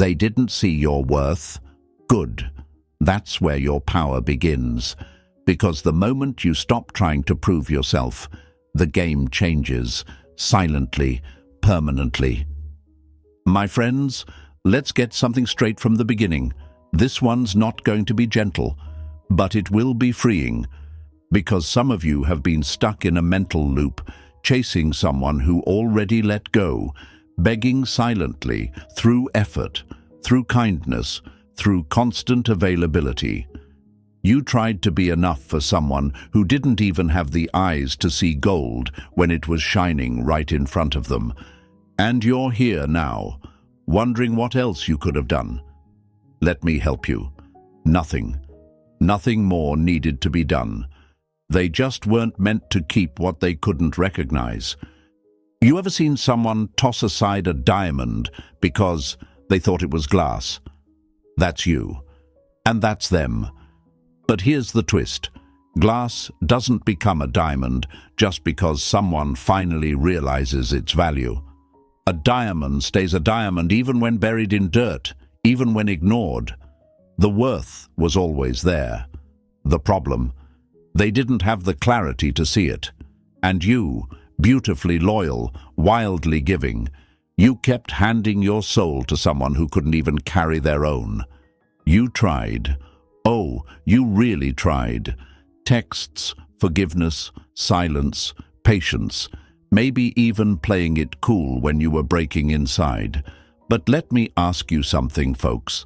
They didn't see your worth. Good. That's where your power begins. Because the moment you stop trying to prove yourself, the game changes, silently, permanently. My friends, let's get something straight from the beginning. This one's not going to be gentle, but it will be freeing. Because some of you have been stuck in a mental loop, chasing someone who already let go, begging silently, through effort, through kindness, through constant availability. You tried to be enough for someone who didn't even have the eyes to see gold when it was shining right in front of them. And you're here now, wondering what else you could have done. Let me help you. Nothing. Nothing more needed to be done. They just weren't meant to keep what they couldn't recognize. You ever seen someone toss aside a diamond because they thought it was glass? That's you. And that's them. But here's the twist. Glass doesn't become a diamond just because someone finally realizes its value. A diamond stays a diamond even when buried in dirt, even when ignored. The worth was always there. The problem, they didn't have the clarity to see it. And you, beautifully loyal, wildly giving, you kept handing your soul to someone who couldn't even carry their own. You tried. Oh, you really tried. Texts, forgiveness, silence, patience, maybe even playing it cool when you were breaking inside. But let me ask you something, folks.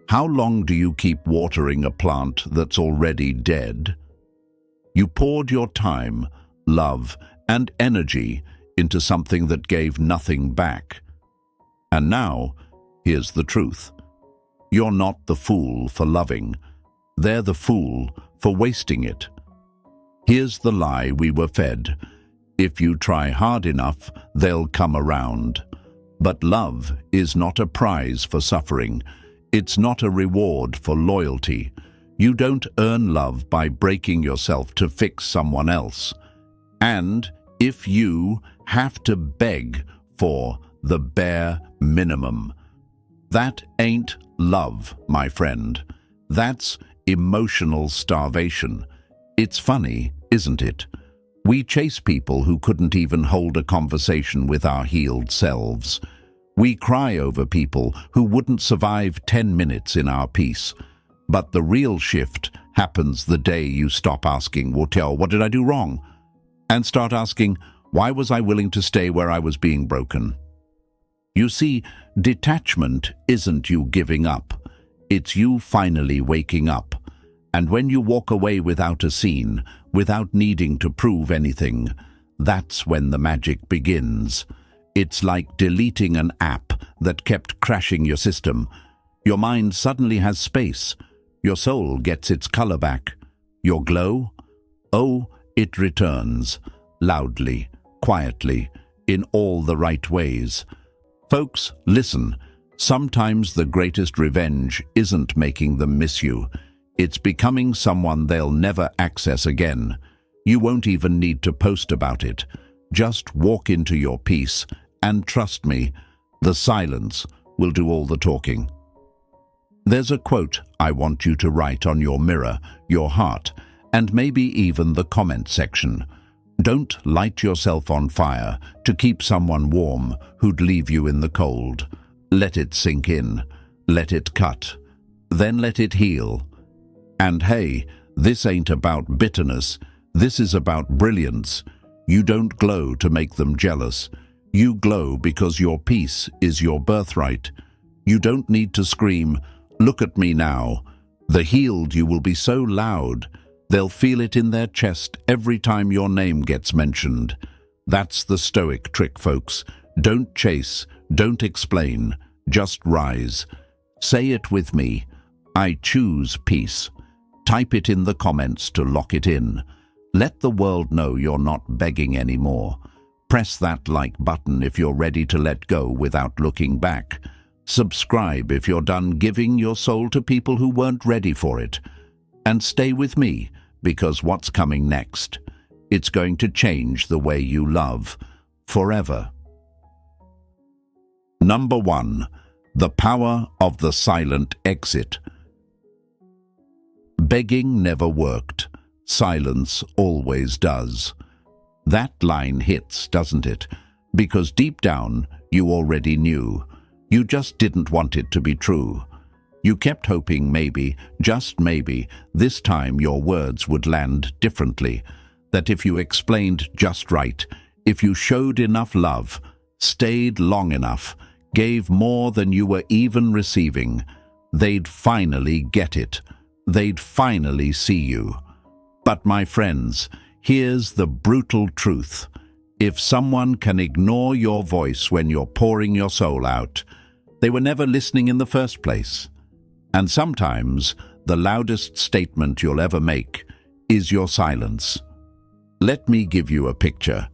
How long do you keep watering a plant that's already dead? You poured your time, love, and energy into something that gave nothing back. And now, here's the truth. You're not the fool for loving. They're the fool for wasting it. Here's the lie we were fed. If you try hard enough, they'll come around. But love is not a prize for suffering. It's not a reward for loyalty. You don't earn love by breaking yourself to fix someone else. And if you have to beg for the bare minimum, that ain't love, my friend. That's emotional starvation. It's funny, isn't it? We chase people who couldn't even hold a conversation with our healed selves. We cry over people who wouldn't survive 10 minutes in our peace. But the real shift happens the day you stop asking, what did I do wrong? And start asking, why was I willing to stay where I was being broken? You see, detachment isn't you giving up. It's you finally waking up. And when you walk away without a scene, without needing to prove anything, that's when the magic begins. It's like deleting an app that kept crashing your system. Your mind suddenly has space. Your soul gets its color back. Your glow? Oh, it returns. Loudly, quietly, in all the right ways. Folks, listen. Sometimes the greatest revenge isn't making them miss you. It's becoming someone they'll never access again. You won't even need to post about it. Just walk into your peace, and trust me, the silence will do all the talking. There's a quote I want you to write on your mirror, your heart, and maybe even the comment section. Don't light yourself on fire to keep someone warm who'd leave you in the cold. Let it sink in. Let it cut. Then let it heal. And hey, this ain't about bitterness. This is about brilliance. You don't glow to make them jealous. You glow because your peace is your birthright. You don't need to scream, "Look at me now." The healed you will be so loud, they'll feel it in their chest every time your name gets mentioned. That's the Stoic trick, folks. Don't chase, don't explain, just rise. Say it with me. I choose peace. Type it in the comments to lock it in. Let the world know you're not begging anymore. Press that like button if you're ready to let go without looking back. Subscribe if you're done giving your soul to people who weren't ready for it. And stay with me, because what's coming next? It's going to change the way you love, forever. Number 1. The power of the silent exit. Begging never worked. Silence always does. That line hits, doesn't it? Because deep down, you already knew. You just didn't want it to be true. You kept hoping maybe, just maybe, this time your words would land differently. That if you explained just right, if you showed enough love, stayed long enough, gave more than you were even receiving, they'd finally get it. They'd finally see you. But my friends, here's the brutal truth. If someone can ignore your voice when you're pouring your soul out, they were never listening in the first place. And sometimes, the loudest statement you'll ever make is your silence. Let me give you a picture.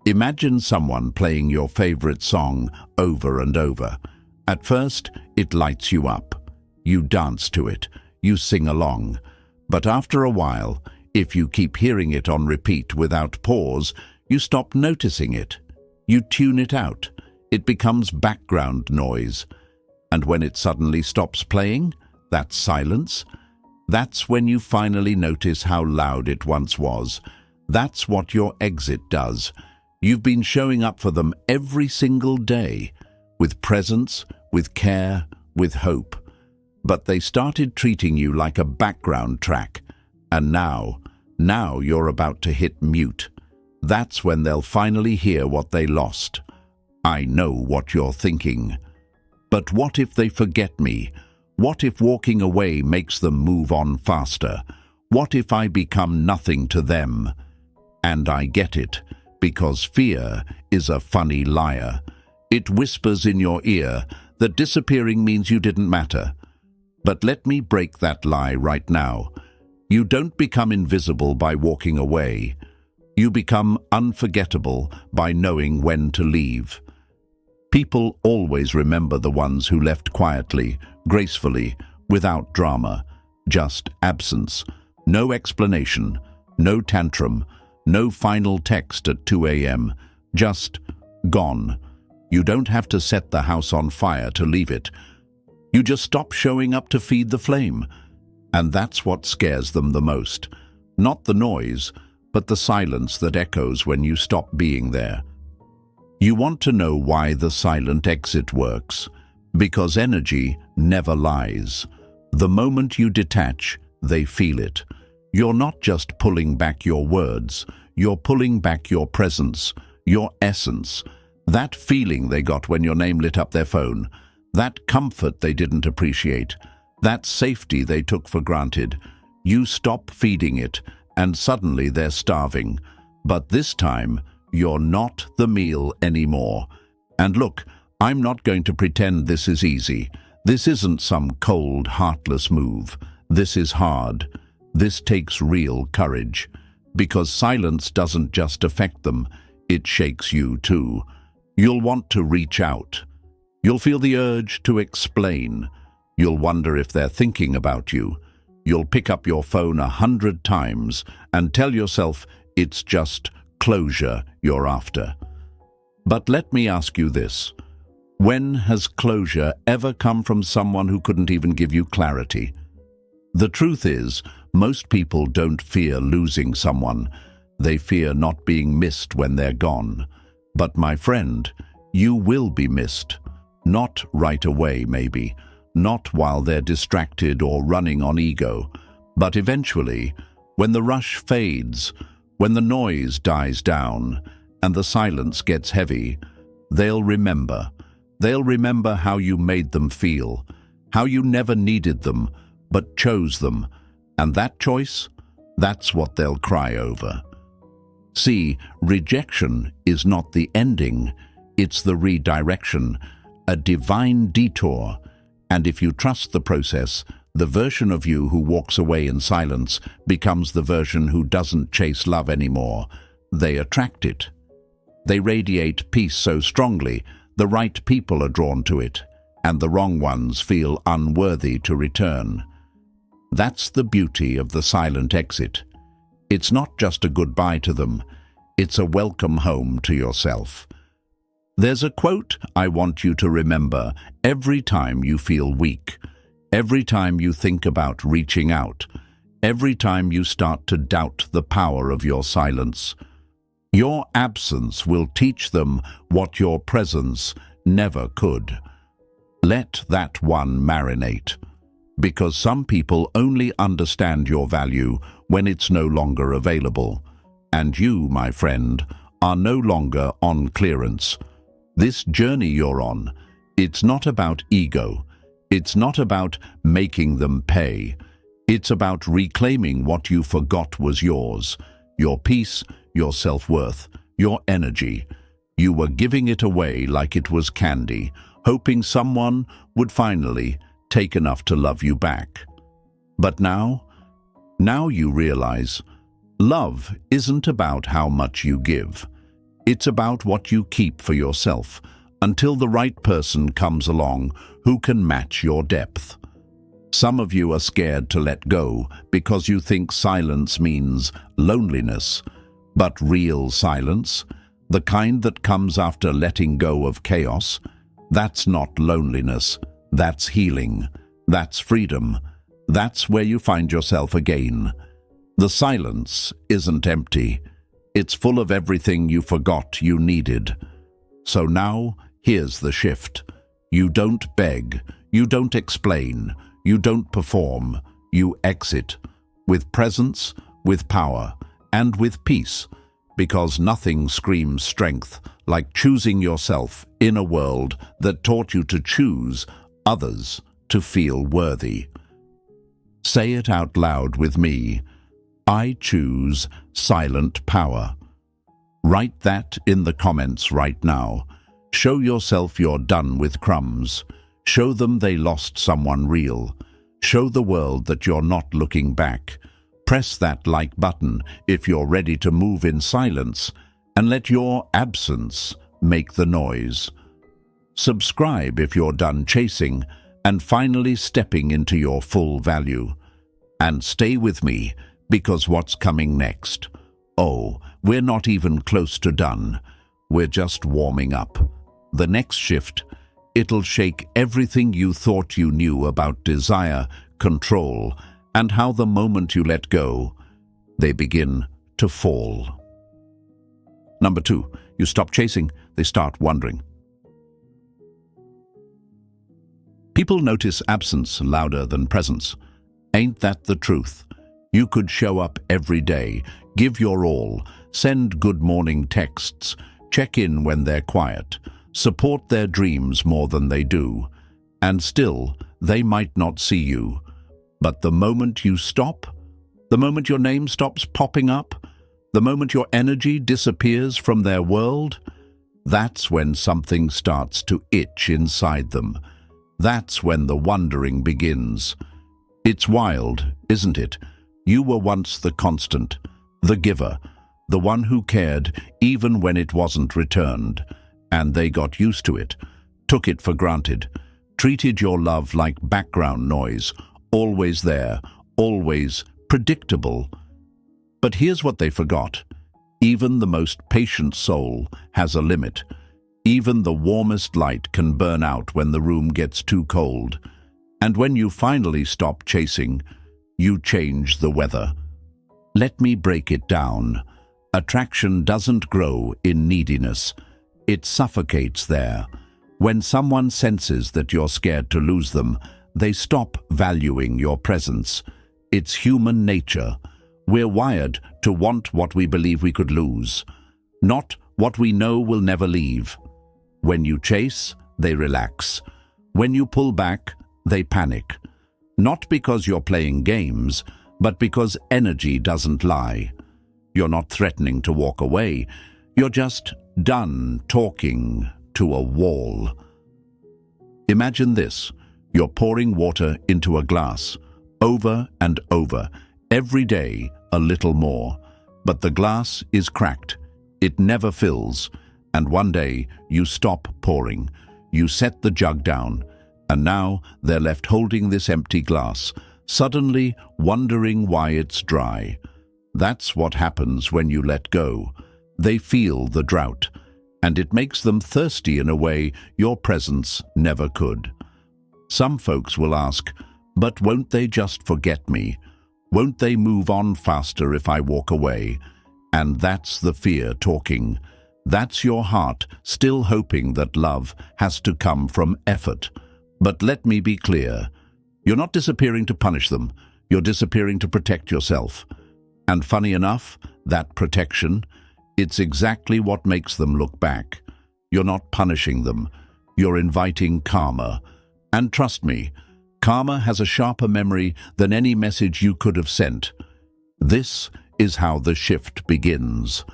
Imagine someone playing your favorite song over and over. At first, it lights you up. You dance to it. You sing along. But after a while, if you keep hearing it on repeat without pause, you stop noticing it. You tune it out. It becomes background noise. And when it suddenly stops playing, that silence, that's when you finally notice how loud it once was. That's what your exit does. You've been showing up for them every single day, with presence, with care, with hope. But they started treating you like a background track. And now you're about to hit mute. That's when they'll finally hear what they lost. I know what you're thinking. But what if they forget me? What if walking away makes them move on faster? What if I become nothing to them? And I get it, because fear is a funny liar. It whispers in your ear that disappearing means you didn't matter. But let me break that lie right now. You don't become invisible by walking away. You become unforgettable by knowing when to leave. People always remember the ones who left quietly, gracefully, without drama, just absence, no explanation, no tantrum, no final text at 2 a.m., just gone. You don't have to set the house on fire to leave it. You just stop showing up to feed the flame. And that's what scares them the most. Not the noise, but the silence that echoes when you stop being there. You want to know why the silent exit works? Because energy never lies. The moment you detach, they feel it. You're not just pulling back your words, you're pulling back your presence, your essence. That feeling they got when your name lit up their phone, that comfort they didn't appreciate, that safety they took for granted. You stop feeding it, and suddenly they're starving. But this time, you're not the meal anymore. And look, I'm not going to pretend this is easy. This isn't some cold, heartless move. This is hard. This takes real courage. Because silence doesn't just affect them, it shakes you too. You'll want to reach out. You'll feel the urge to explain. You'll wonder if they're thinking about you. You'll pick up your phone 100 times and tell yourself it's just closure you're after. But let me ask you this. When has closure ever come from someone who couldn't even give you clarity? The truth is, most people don't fear losing someone. They fear not being missed when they're gone. But my friend, you will be missed. Not right away, maybe. Not while they're distracted or running on ego. But eventually, when the rush fades, when the noise dies down and the silence gets heavy, they'll remember. They'll remember how you made them feel, how you never needed them, but chose them. And that choice, that's what they'll cry over. See, rejection is not the ending, it's the redirection, a divine detour. And if you trust the process, the version of you who walks away in silence becomes the version who doesn't chase love anymore. They attract it. They radiate peace so strongly, the right people are drawn to it, and the wrong ones feel unworthy to return. That's the beauty of the silent exit. It's not just a goodbye to them, it's a welcome home to yourself. There's a quote I want you to remember every time you feel weak, every time you think about reaching out, every time you start to doubt the power of your silence. Your absence will teach them what your presence never could. Let that one marinate, because some people only understand your value when it's no longer available. And you, my friend, are no longer on clearance. This journey you're on, it's not about ego. It's not about making them pay. It's about reclaiming what you forgot was yours. Your peace, your self-worth, your energy. You were giving it away like it was candy, hoping someone would finally take enough to love you back. But now you realize, love isn't about how much you give. It's about what you keep for yourself until the right person comes along who can match your depth. Some of you are scared to let go because you think silence means loneliness. But real silence, the kind that comes after letting go of chaos, that's not loneliness, that's healing, that's freedom, that's where you find yourself again. The silence isn't empty. It's full of everything you forgot you needed. So now, here's the shift. You don't beg, you don't explain, you don't perform, you exit, with presence, with power, and with peace, because nothing screams strength like choosing yourself in a world that taught you to choose others to feel worthy. Say it out loud with me. I choose silent power. Write that in the comments right now. Show yourself you're done with crumbs. Show them they lost someone real. Show the world that you're not looking back. Press that like button if you're ready to move in silence, and let your absence make the noise. Subscribe if you're done chasing and finally stepping into your full value. And stay with me, because what's coming next? Oh, we're not even close to done. We're just warming up. The next shift, it'll shake everything you thought you knew about desire, control, and how the moment you let go, they begin to fall. Number 2, you stop chasing, they start wondering. People notice absence louder than presence. Ain't that the truth? You could show up every day, give your all, send good morning texts, check in when they're quiet, support their dreams more than they do, and still they might not see you. But the moment you stop, the moment your name stops popping up, the moment your energy disappears from their world, that's when something starts to itch inside them. That's when the wondering begins. It's wild, isn't it? You were once the constant, the giver, the one who cared even when it wasn't returned. And they got used to it, took it for granted, treated your love like background noise, always there, always predictable. But here's what they forgot. Even the most patient soul has a limit. Even the warmest light can burn out when the room gets too cold. And when you finally stop chasing, you change the weather. Let me break it down. Attraction doesn't grow in neediness. It suffocates there. When someone senses that you're scared to lose them, they stop valuing your presence. It's human nature. We're wired to want what we believe we could lose, not what we know will never leave. When you chase, they relax. When you pull back, they panic. Not because you're playing games, but because energy doesn't lie. You're not threatening to walk away. You're just done talking to a wall. Imagine this. You're pouring water into a glass, over and over, every day a little more. But the glass is cracked. It never fills. And one day you stop pouring. You set the jug down. And now they're left holding this empty glass, suddenly wondering why it's dry. That's what happens when you let go. They feel the drought. and it makes them thirsty in a way your presence never could. Some folks will ask, but won't they just forget me? Won't they move on faster if I walk away? And that's the fear talking. That's your heart still hoping that love has to come from effort. But let me be clear. You're not disappearing to punish them. You're disappearing to protect yourself. And funny enough, that protection, it's exactly what makes them look back. You're not punishing them. You're inviting karma. And trust me, karma has a sharper memory than any message you could have sent. This is how the shift begins.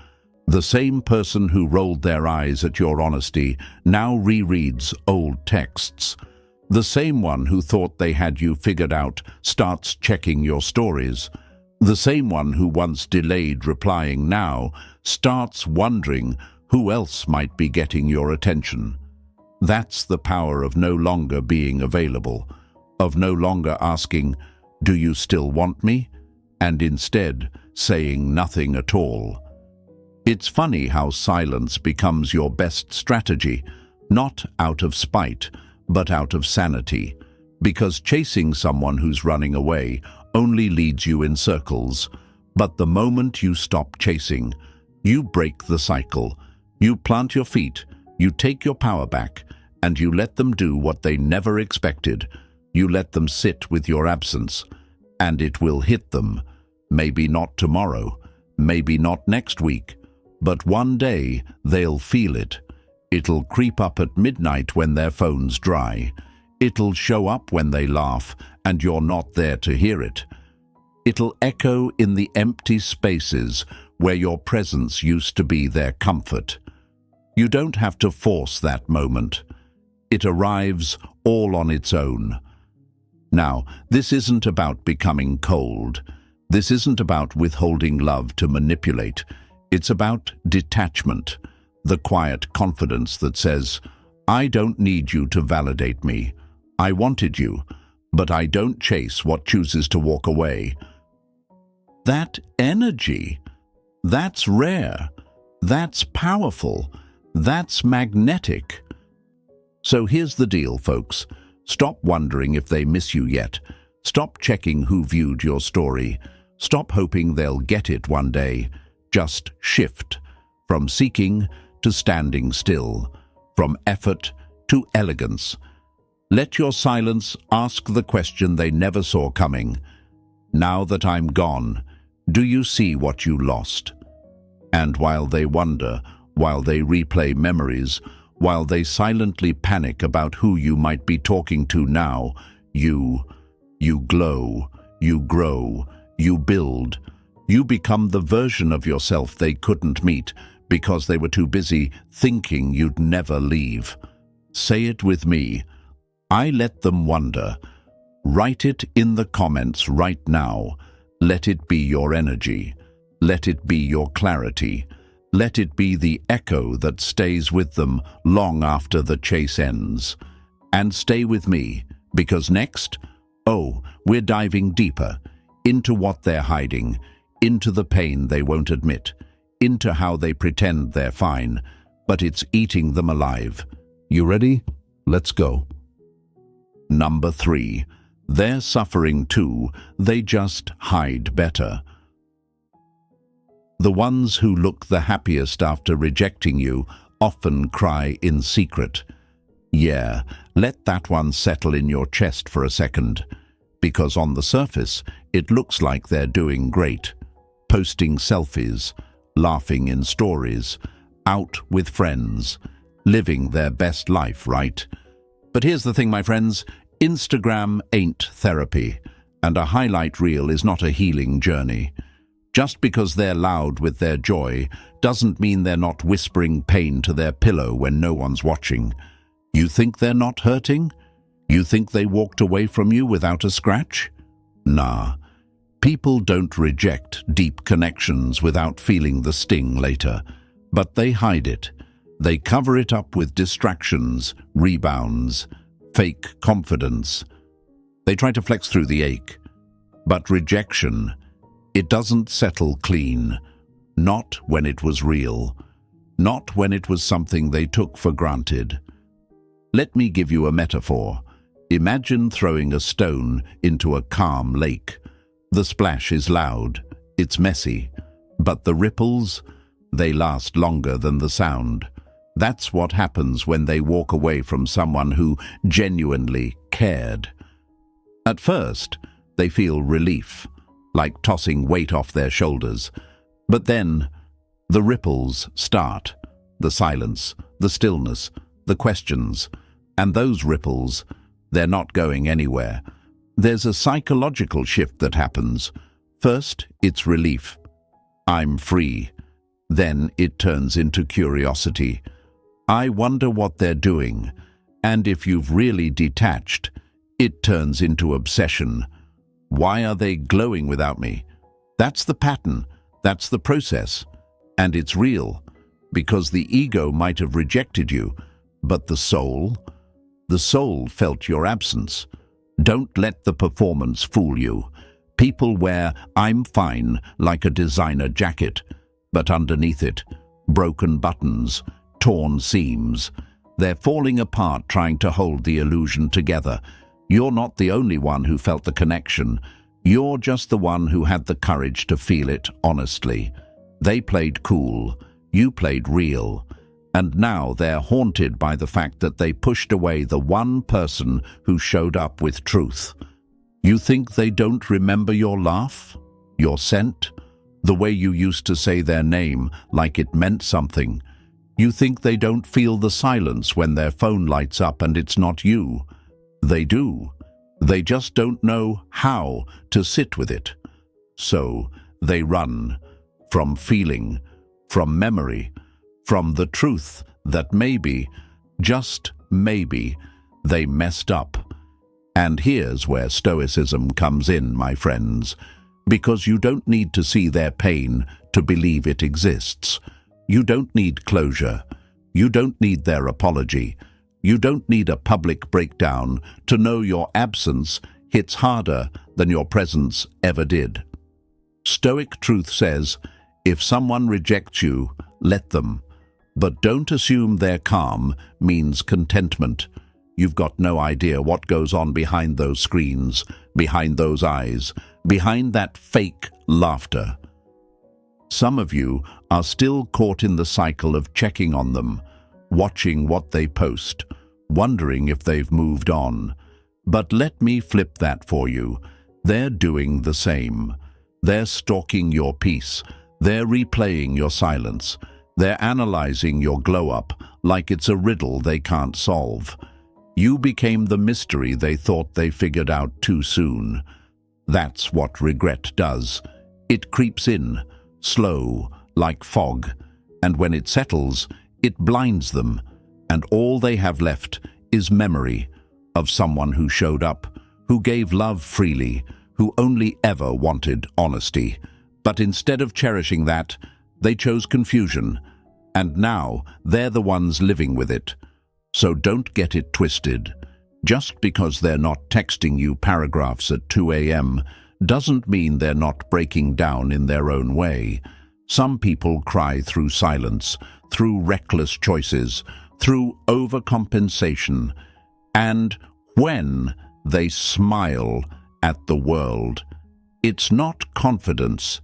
The same person who rolled their eyes at your honesty now rereads old texts. The same one who thought they had you figured out starts checking your stories. The same one who once delayed replying now starts wondering who else might be getting your attention. That's the power of no longer being available, of no longer asking, "Do you still want me?" and instead saying nothing at all. It's funny how silence becomes your best strategy, not out of spite, but out of sanity, because chasing someone who's running away only leads you in circles. But the moment you stop chasing, you break the cycle. You plant your feet, you take your power back, and you let them do what they never expected. You let them sit with your absence, and it will hit them. Maybe not tomorrow, maybe not next week, but one day they'll feel it. It'll creep up at midnight when their phone's dry. It'll show up when they laugh and you're not there to hear it. It'll echo in the empty spaces where your presence used to be their comfort. You don't have to force that moment. It arrives all on its own. Now, this isn't about becoming cold. This isn't about withholding love to manipulate. It's about detachment, the quiet confidence that says, "I don't need you to validate me. I wanted you, but I don't chase what chooses to walk away." That energy, that's rare, that's powerful, that's magnetic. So here's the deal, folks. Stop wondering if they miss you yet. Stop checking who viewed your story. Stop hoping they'll get it one day. Just shift from seeking to standing still, from effort to elegance. Let your silence ask the question they never saw coming. Now that I'm gone, do you see what you lost? And while they wonder, while they replay memories, while they silently panic about who you might be talking to now, you glow, you grow, you build. You become the version of yourself they couldn't meet because they were too busy thinking you'd never leave. Say it with me. I let them wonder. Write it in the comments right now. Let it be your energy. Let it be your clarity. Let it be the echo that stays with them long after the chase ends. And stay with me, because next, we're diving deeper into what they're hiding, into the pain they won't admit, into how they pretend they're fine, but it's eating them alive. You ready? Let's go. Number 3. They're suffering too, they just hide better. The ones who look the happiest after rejecting you often cry in secret. Yeah, let that one settle in your chest for a second, because on the surface, it looks like they're doing great. Posting selfies, laughing in stories, out with friends, living their best life, right? But here's the thing, my friends, Instagram ain't therapy, and a highlight reel is not a healing journey. Just because they're loud with their joy doesn't mean they're not whispering pain to their pillow when no one's watching. You think they're not hurting? You think they walked away from you without a scratch? Nah. People don't reject deep connections without feeling the sting later, but they hide it. They cover it up with distractions, rebounds, fake confidence. They try to flex through the ache. But rejection, it doesn't settle clean, not when it was real. not when it was something they took for granted. Let me give you a metaphor. Imagine throwing a stone into a calm lake. The splash is loud, it's messy, but the ripples, they last longer than the sound. That's what happens when they walk away from someone who genuinely cared. At first, they feel relief, like tossing weight off their shoulders. But then, the ripples start. The silence, the stillness, the questions. And those ripples, they're not going anywhere. There's a psychological shift that happens. First, it's relief. I'm free. Then it turns into curiosity. I wonder what they're doing. And if you've really detached, it turns into obsession. Why are they glowing without me? That's the pattern. That's the process. And it's real, because the ego might have rejected you, but the soul felt your absence. Don't let the performance fool you. People wear "I'm fine" like a designer jacket, but underneath it, broken buttons, torn seams. They're falling apart trying to hold the illusion together. You're not the only one who felt the connection. You're just the one who had the courage to feel it honestly. They played cool, you played real. And now they're haunted by the fact that they pushed away the one person who showed up with truth. You think they don't remember your laugh? Your scent? The way you used to say their name like it meant something? You think they don't feel the silence when their phone lights up and it's not you? They do. They just don't know how to sit with it. So they run from feeling, from memory, from the truth that maybe, just maybe, they messed up. And here's where Stoicism comes in, my friends, because you don't need to see their pain to believe it exists. You don't need closure. You don't need their apology. You don't need a public breakdown to know your absence hits harder than your presence ever did. Stoic truth says, if someone rejects you, let them. But don't assume their calm means contentment. You've got no idea what goes on behind those screens, behind those eyes, behind that fake laughter. Some of you are still caught in the cycle of checking on them, watching what they post, wondering if they've moved on. But let me flip that for you. They're doing the same. They're stalking your peace. They're replaying your silence. They're analyzing your glow-up like it's a riddle they can't solve. You became the mystery they thought they figured out too soon. That's what regret does. It creeps in, slow, like fog, and when it settles, it blinds them, and all they have left is memory of someone who showed up, who gave love freely, who only ever wanted honesty. But instead of cherishing that, they chose confusion, and now they're the ones living with it. So don't get it twisted. Just because they're not texting you paragraphs at 2 a.m. doesn't mean they're not breaking down in their own way. Some people cry through silence, through reckless choices, through overcompensation, and when they smile at the world, it's not confidence,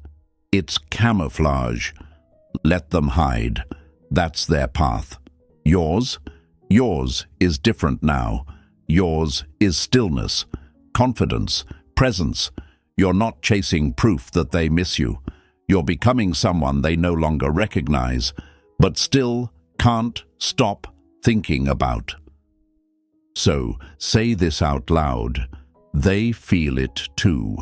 it's camouflage. Let them hide. That's their path. Yours is different now. Yours is stillness, confidence, presence. You're not chasing proof that they miss you. You're becoming someone they no longer recognize, but still can't stop thinking about. So say this out loud. They feel it too.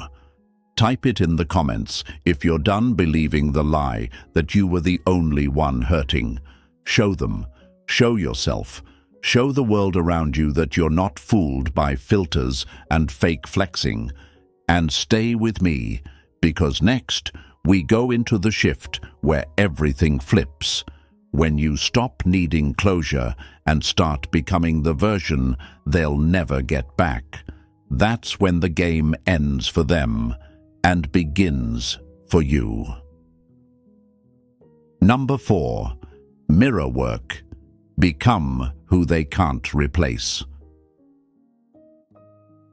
Type it in the comments if you're done believing the lie that you were the only one hurting. Show them, show yourself, show the world around you that you're not fooled by filters and fake flexing. And stay with me, because next we go into the shift where everything flips. When you stop needing closure and start becoming the version they'll never get back. That's when the game ends for them and begins for you. Number 4. Mirror work. Become who they can't replace.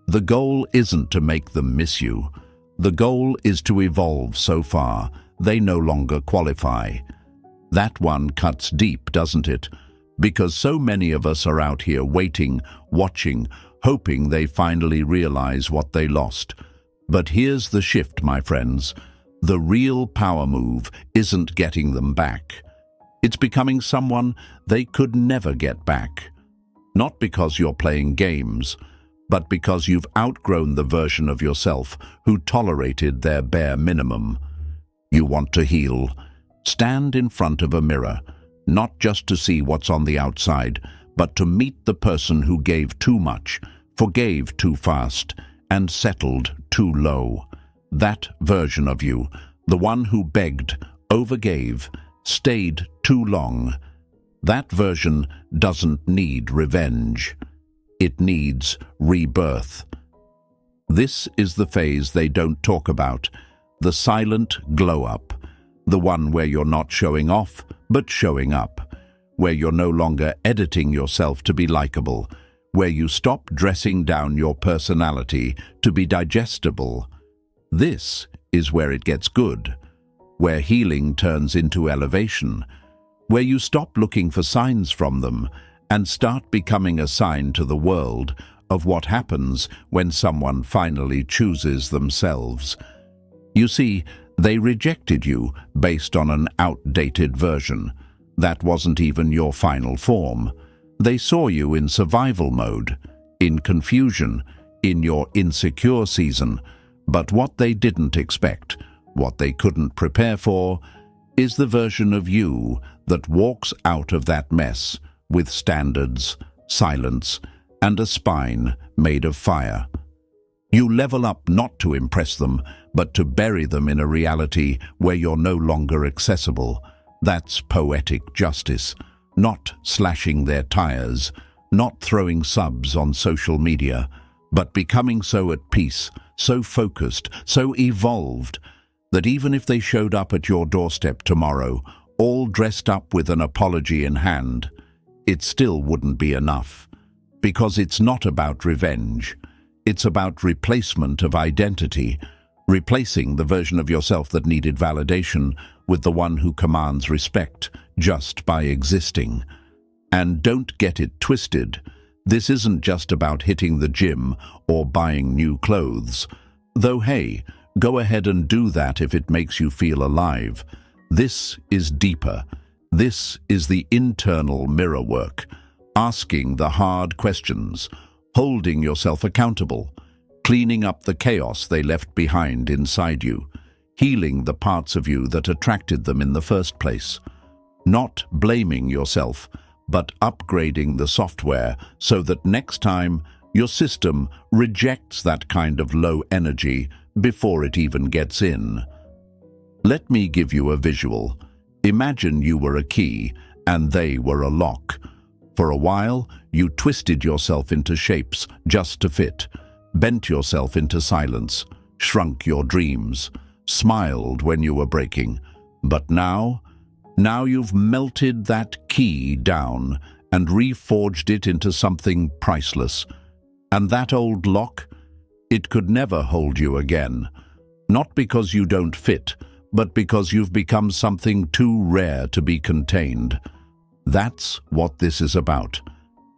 The goal isn't to make them miss you. The goal is to evolve so far they no longer qualify. That one cuts deep, doesn't it? Because so many of us are out here waiting, watching, hoping they finally realize what they lost. But here's the shift, my friends. The real power move isn't getting them back. It's becoming someone they could never get back. Not because you're playing games, but because you've outgrown the version of yourself who tolerated their bare minimum. You want to heal? Stand in front of a mirror, not just to see what's on the outside, but to meet the person who gave too much, forgave too fast, and settled too low. That version of you, the one who begged, overgave, stayed too long, that version doesn't need revenge. It needs rebirth. This is the phase they don't talk about, the silent glow-up, the one where you're not showing off, but showing up, where you're no longer editing yourself to be likable, where you stop dressing down your personality to be digestible. This is where it gets good, where healing turns into elevation, where you stop looking for signs from them and start becoming a sign to the world of what happens when someone finally chooses themselves. You see, they rejected you based on an outdated version. That wasn't even your final form. They saw you in survival mode, in confusion, in your insecure season. But what they didn't expect, what they couldn't prepare for, is the version of you that walks out of that mess with standards, silence, and a spine made of fire. You level up not to impress them, but to bury them in a reality where you're no longer accessible. That's poetic justice, not slashing their tires, not throwing subs on social media, but becoming so at peace, so focused, so evolved, that even if they showed up at your doorstep tomorrow, all dressed up with an apology in hand, it still wouldn't be enough. Because it's not about revenge. It's about replacement of identity, replacing the version of yourself that needed validation with the one who commands respect just by existing. And don't get it twisted. This isn't just about hitting the gym or buying new clothes. Though hey, go ahead and do that if it makes you feel alive. This is deeper. This is the internal mirror work, asking the hard questions, holding yourself accountable, cleaning up the chaos they left behind inside you, healing the parts of you that attracted them in the first place. Not blaming yourself, but upgrading the software so that next time your system rejects that kind of low energy before it even gets in. Let me give you a visual. Imagine you were a key and they were a lock. For a while, you twisted yourself into shapes just to fit, bent yourself into silence, shrunk your dreams, smiled when you were breaking. But now you've melted that key down and reforged it into something priceless. And that old lock, it could never hold you again. Not because you don't fit, but because you've become something too rare to be contained. That's what this is about.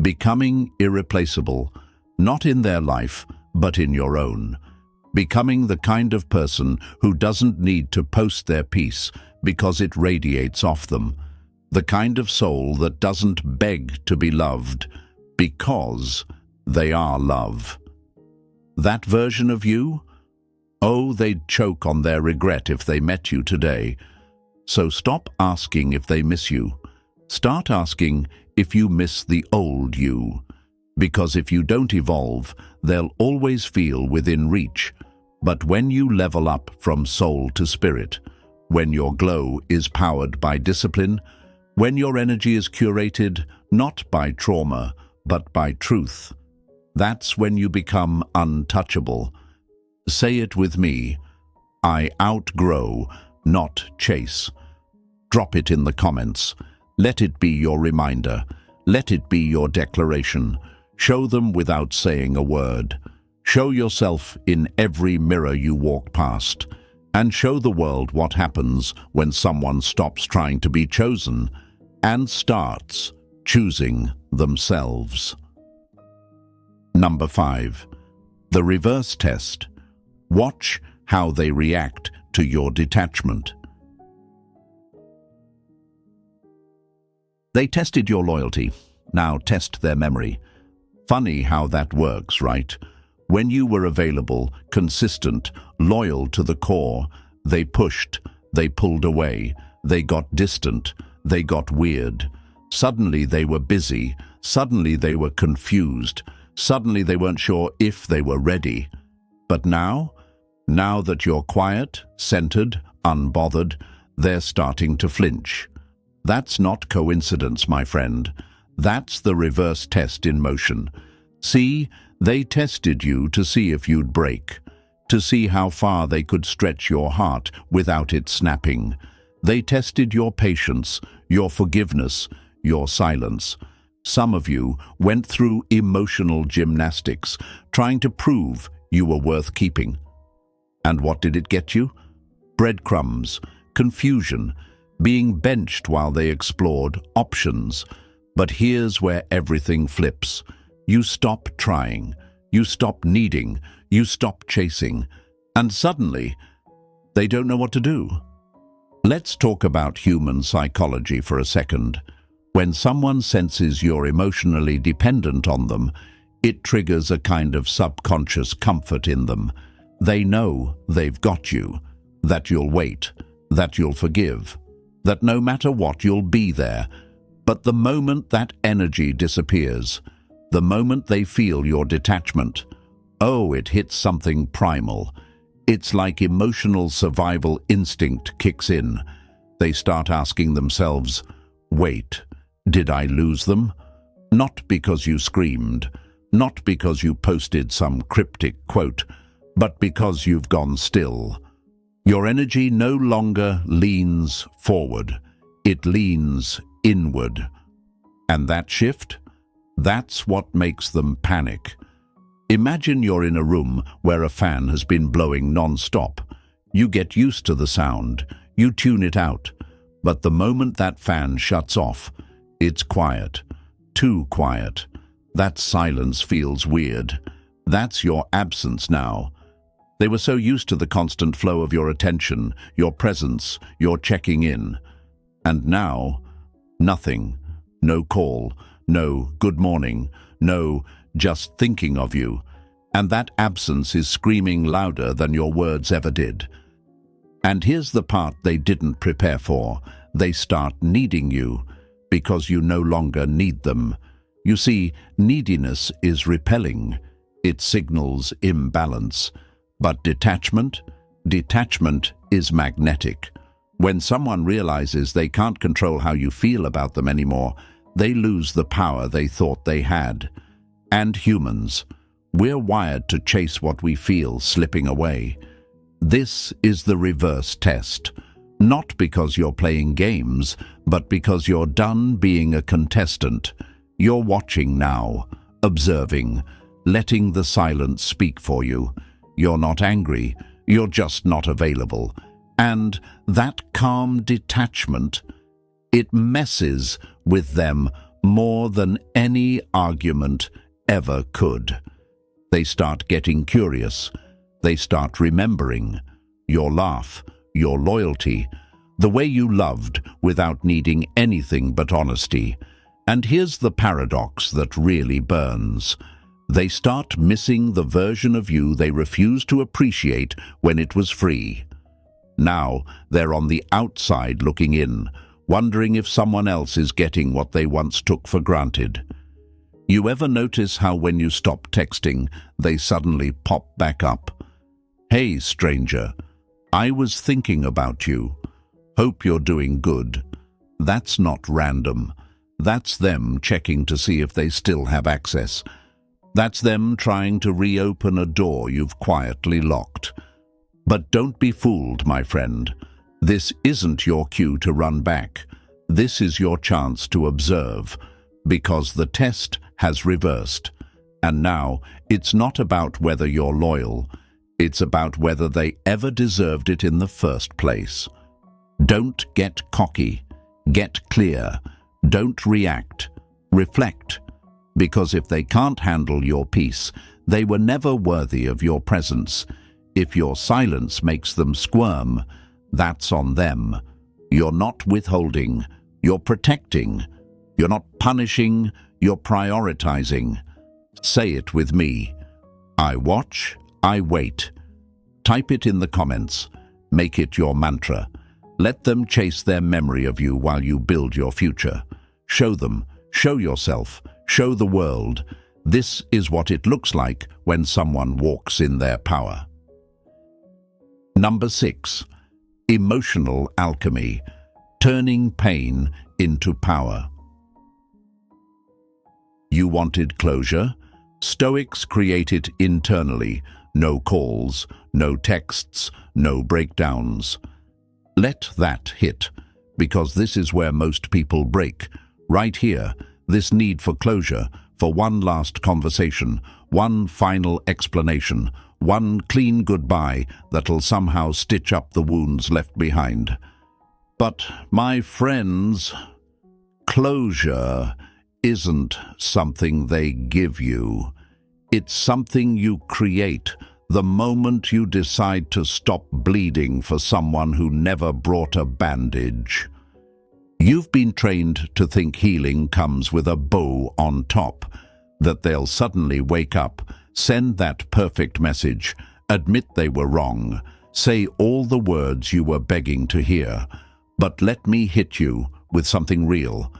Becoming irreplaceable, not in their life, but in your own. Becoming the kind of person who doesn't need to post their peace because it radiates off them. The kind of soul that doesn't beg to be loved because they are love. That version of you? Oh, they'd choke on their regret if they met you today. So stop asking if they miss you. Start asking if you miss the old you. Because if you don't evolve, they'll always feel within reach. But when you level up from soul to spirit, when your glow is powered by discipline, when your energy is curated not by trauma, but by truth, that's when you become untouchable. Say it with me. I outgrow, not chase. Drop it in the comments. Let it be your reminder. Let it be your declaration. Show them without saying a word. Show yourself in every mirror you walk past, and show the world what happens when someone stops trying to be chosen and starts choosing themselves. Number 5. The reverse test. Watch how they react to your detachment. They tested your loyalty. Now test their memory. Funny how that works, right? When you were available, consistent, loyal to the core, they pushed, they pulled away, they got distant, they got weird. Suddenly they were busy, suddenly they were confused, suddenly they weren't sure if they were ready. But now that you're quiet, centered, unbothered, they're starting to flinch. That's not coincidence, my friend. That's the reverse test in motion. See, they tested you to see if you'd break, to see how far they could stretch your heart without it snapping. They tested your patience, your forgiveness, your silence. Some of you went through emotional gymnastics, trying to prove you were worth keeping. And what did it get you? Breadcrumbs, confusion, being benched while they explored options. But here's where everything flips. You stop trying, you stop needing, you stop chasing, and suddenly, they don't know what to do. Let's talk about human psychology for a second. When someone senses you're emotionally dependent on them, it triggers a kind of subconscious comfort in them. They know they've got you, that you'll wait, that you'll forgive, that no matter what, you'll be there. But the moment that energy disappears, the moment they feel your detachment, oh, it hits something primal. It's like emotional survival instinct kicks in. They start asking themselves, wait, did I lose them? Not because you screamed, not because you posted some cryptic quote, but because you've gone still. Your energy no longer leans forward, it leans inward. And that shift? That's what makes them panic. Imagine you're in a room where a fan has been blowing non-stop. You get used to the sound, you tune it out. But the moment that fan shuts off, it's quiet, too quiet. That silence feels weird. That's your absence now. They were so used to the constant flow of your attention, your presence, your checking in. And now, nothing. No call, no good morning, no just thinking of you. And that absence is screaming louder than your words ever did. And here's the part they didn't prepare for. They start needing you because you no longer need them. You see, neediness is repelling. It signals imbalance. But detachment is magnetic. When someone realizes they can't control how you feel about them anymore, they lose the power they thought they had. And humans, we're wired to chase what we feel slipping away. This is the reverse test. Not because you're playing games, but because you're done being a contestant. You're watching now, observing, letting the silence speak for you. You're not angry, you're just not available. And that calm detachment, it messes with them more than any argument ever could. They start getting curious. They start remembering your laugh, your loyalty, the way you loved without needing anything but honesty. And here's the paradox that really burns. They start missing the version of you they refused to appreciate when it was free. Now they're on the outside looking in, wondering if someone else is getting what they once took for granted. You ever notice how when you stop texting, they suddenly pop back up? Hey, stranger, I was thinking about you. Hope you're doing good. That's not random. That's them checking to see if they still have access. That's them trying to reopen a door you've quietly locked. But don't be fooled, my friend. This isn't your cue to run back. This is your chance to observe, because the test has reversed. And now, it's not about whether you're loyal, it's about whether they ever deserved it in the first place. Don't get cocky. Get clear. Don't react. Reflect. Because if they can't handle your peace, they were never worthy of your presence. If your silence makes them squirm, that's on them. You're not withholding. You're protecting. You're not punishing. You're prioritizing. Say it with me. I watch. I wait. Type it in the comments. Make it your mantra. Let them chase their memory of you while you build your future. Show them. Show yourself. Show the world. This is what it looks like when someone walks in their power. Number 6. Emotional alchemy. Turning pain into power. You wanted closure? Stoics create it internally. No calls, no texts, no breakdowns. Let that hit, because this is where most people break. Right here, this need for closure, for one last conversation, one final explanation, one clean goodbye that'll somehow stitch up the wounds left behind. But, my friends, closure isn't something they give you. It's something you create the moment you decide to stop bleeding for someone who never brought a bandage. You've been trained to think healing comes with a bow on top, that they'll suddenly wake up, send that perfect message, admit they were wrong, say all the words you were begging to hear. But let me hit you with something real.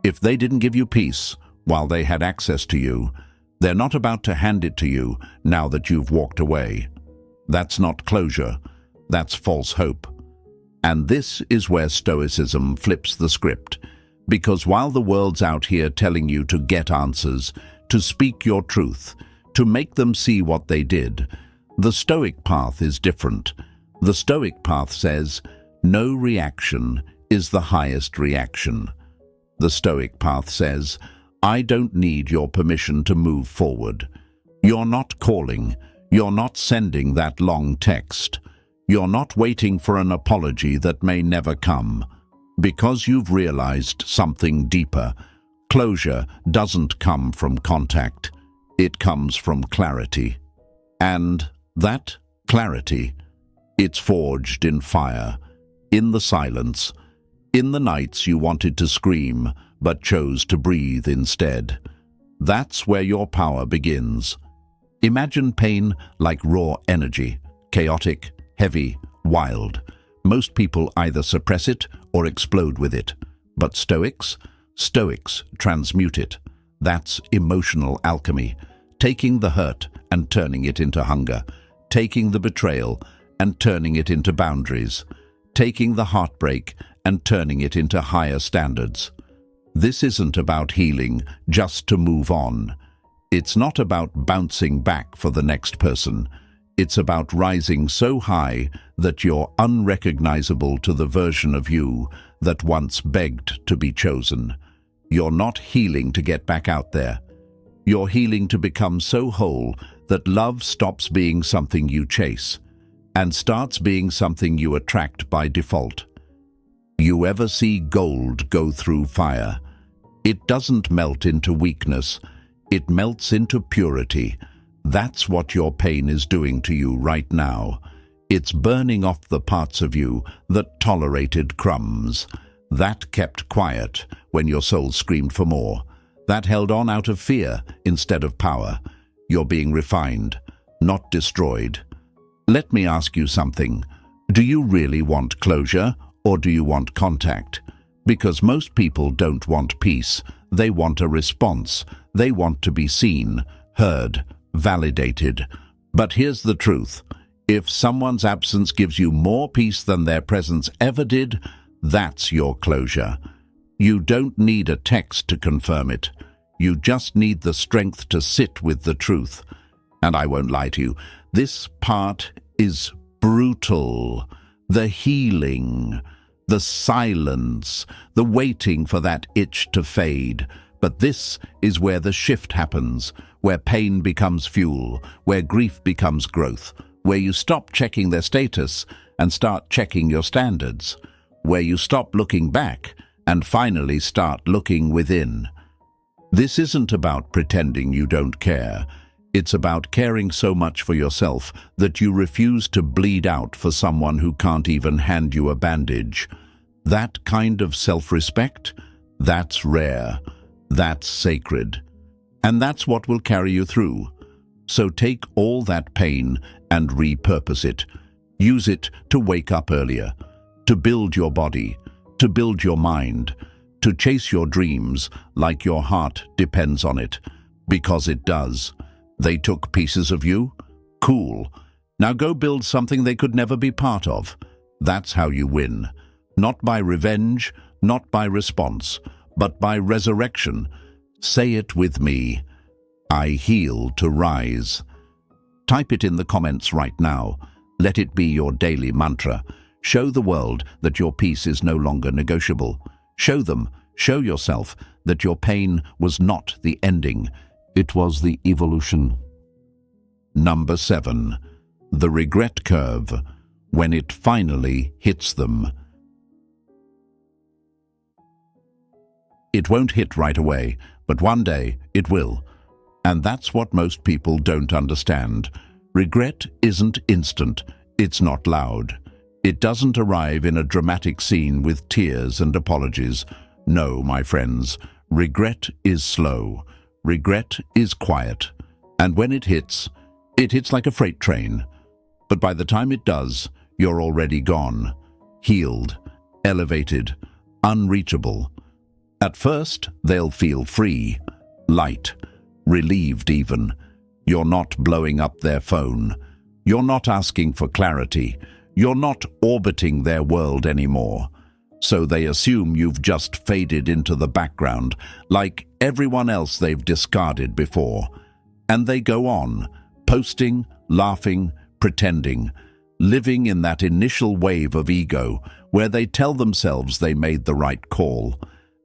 If they didn't give you peace while they had access to you, they're not about to hand it to you now that you've walked away. That's not closure. That's false hope. And this is where Stoicism flips the script. Because while the world's out here telling you to get answers, to speak your truth, to make them see what they did, the Stoic path is different. The Stoic path says, no reaction is the highest reaction. The Stoic path says, I don't need your permission to move forward. You're not calling. You're not sending that long text. You're not waiting for an apology that may never come. Because you've realized something deeper. Closure doesn't come from contact. It comes from clarity. And that clarity, it's forged in fire, in the silence, in the nights you wanted to scream, but chose to breathe instead. That's where your power begins. Imagine pain like raw energy, chaotic, heavy, wild. Most people either suppress it or explode with it. But Stoics transmute it. That's emotional alchemy, taking the hurt and turning it into hunger, taking the betrayal and turning it into boundaries, taking the heartbreak and turning it into higher standards. This isn't about healing just to move on. It's not about bouncing back for the next person. It's about rising so high that you're unrecognizable to the version of you that once begged to be chosen. You're not healing to get back out there. You're healing to become so whole that love stops being something you chase and starts being something you attract by default. You ever see gold go through fire? It doesn't melt into weakness. It melts into purity. That's what your pain is doing to you right now. It's burning off the parts of you that tolerated crumbs, that kept quiet when your soul screamed for more, that held on out of fear instead of power. You're being refined, not destroyed. Let me ask you something. Do you really want closure, or do you want contact? Because most people don't want peace. They want a response. They want to be seen, heard, validated. But here's the truth. If someone's absence gives you more peace than their presence ever did, that's your closure. You don't need a text to confirm it. You just need the strength to sit with the truth. And I won't lie to you, this part is brutal. The healing, The silence, the waiting for that itch to fade. But this is where the shift happens, where pain becomes fuel, where grief becomes growth, where you stop checking their status and start checking your standards, where you stop looking back and finally start looking within. This isn't about pretending you don't care. It's about caring so much for yourself that you refuse to bleed out for someone who can't even hand you a bandage. That kind of self-respect, that's rare, that's sacred. And that's what will carry you through. So take all that pain and repurpose it. Use it to wake up earlier, to build your body, to build your mind, to chase your dreams like your heart depends on it, because it does. They took pieces of you? Cool. Now go build something they could never be part of. That's how you win. Not by revenge, not by response, but by resurrection. Say it with me. I heal to rise. Type it in the comments right now. Let it be your daily mantra. Show the world that your peace is no longer negotiable. Show yourself that your pain was not the ending. It was the evolution. Number 7. The regret curve, when it finally hits them. It won't hit right away, but one day it will. And that's what most people don't understand. Regret isn't instant. It's not loud. It doesn't arrive in a dramatic scene with tears and apologies. No, my friends, regret is slow. Regret is quiet. And when it hits like a freight train. But by the time it does, you're already gone. Healed, elevated, unreachable. At first, they'll feel free, light, relieved even. You're not blowing up their phone. You're not asking for clarity. You're not orbiting their world anymore. So they assume you've just faded into the background, like everyone else they've discarded before. And they go on, posting, laughing, pretending, living in that initial wave of ego where they tell themselves they made the right call,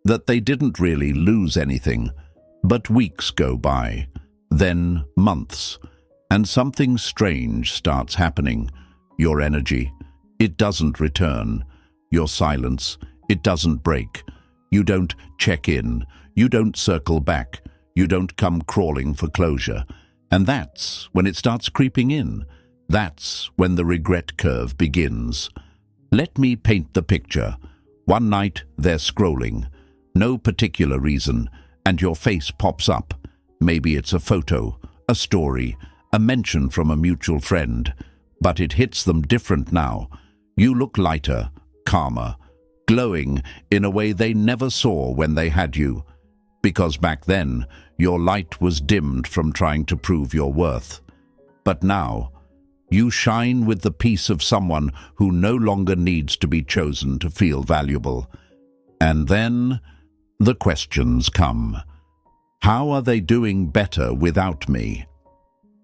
that they didn't really lose anything. But weeks go by, then months, and something strange starts happening. Your energy, it doesn't return. Your silence, it doesn't break. You don't check in. You don't circle back. You don't come crawling for closure. And that's when it starts creeping in. That's when the regret curve begins. Let me paint the picture. One night, they're scrolling. No particular reason, and your face pops up. Maybe it's a photo, a story, a mention from a mutual friend. But it hits them different now. You look lighter, calmer, glowing in a way they never saw when they had you. Because back then, your light was dimmed from trying to prove your worth. But now, you shine with the peace of someone who no longer needs to be chosen to feel valuable. And then, the questions come. How are they doing better without me?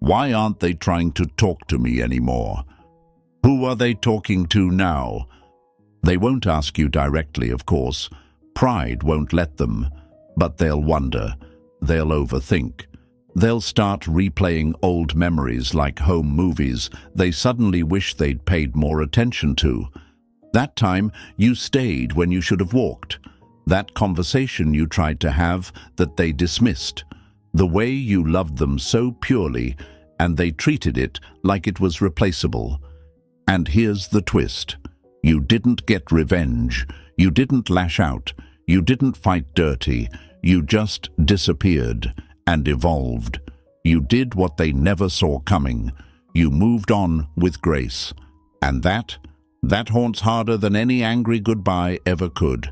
Why aren't they trying to talk to me anymore? Who are they talking to now? They won't ask you directly, of course. Pride won't let them. But they'll wonder. They'll overthink. They'll start replaying old memories like home movies they suddenly wish they'd paid more attention to. That time you stayed when you should have walked. That conversation you tried to have that they dismissed. The way you loved them so purely, and they treated it like it was replaceable. And here's the twist. You didn't get revenge. You didn't lash out. You didn't fight dirty. You just disappeared and evolved. You did what they never saw coming. You moved on with grace. And that haunts harder than any angry goodbye ever could.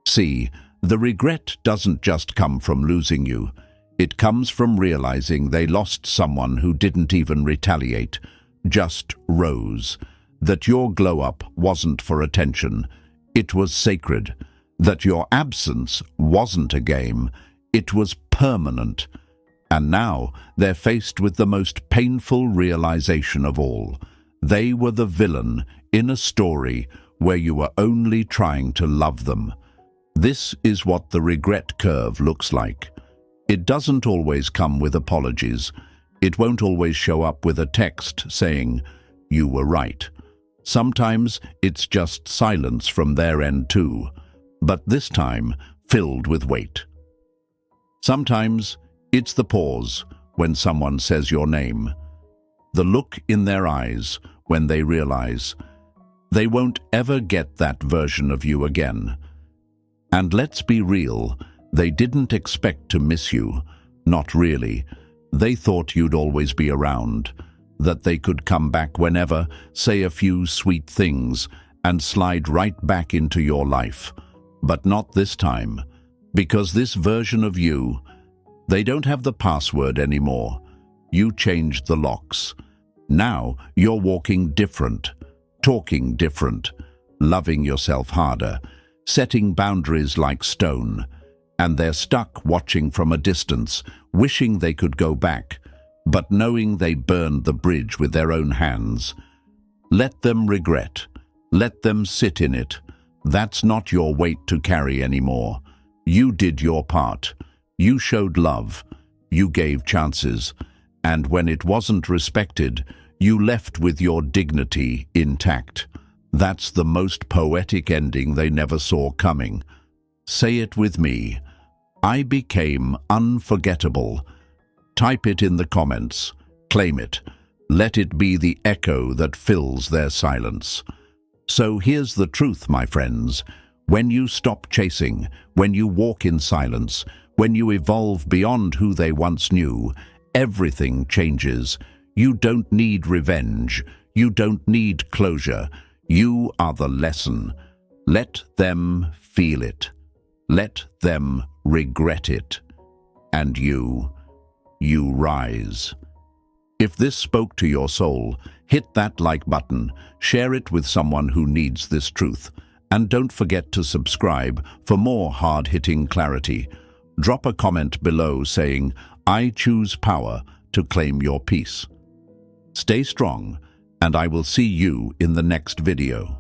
See, the regret doesn't just come from losing you. It comes from realizing they lost someone who didn't even retaliate, just rose. That your glow-up wasn't for attention. It was sacred. That your absence wasn't a game. It was permanent. And now they're faced with the most painful realization of all. They were the villain in a story where you were only trying to love them. This is what the regret curve looks like. It doesn't always come with apologies. It won't always show up with a text saying, "You were right." Sometimes it's just silence from their end too, but this time filled with weight. Sometimes it's the pause when someone says your name, the look in their eyes when they realize they won't ever get that version of you again. And let's be real, they didn't expect to miss you. Not really. They thought you'd always be around, that they could come back whenever, say a few sweet things, and slide right back into your life. But not this time, because this version of you, they don't have the password anymore. You changed the locks. Now you're walking different, talking different, loving yourself harder, setting boundaries like stone, and they're stuck watching from a distance, wishing they could go back, but knowing they burned the bridge with their own hands. Let them regret. Let them sit in it. That's not your weight to carry anymore. You did your part. You showed love. You gave chances. And when it wasn't respected, you left with your dignity intact. That's the most poetic ending they never saw coming. Say it with me. I became unforgettable. Type it in the comments. Claim it. Let it be the echo that fills their silence. So here's the truth, my friends. When you stop chasing, when you walk in silence, when you evolve beyond who they once knew, everything changes. You don't need revenge. You don't need closure. You are the lesson. Let them feel it. Let them regret it. And you rise. If this spoke to your soul, hit that like button, share it with someone who needs this truth, and don't forget to subscribe for more hard-hitting clarity. Drop a comment below saying, "I choose power to claim your peace." Stay strong, and I will see you in the next video.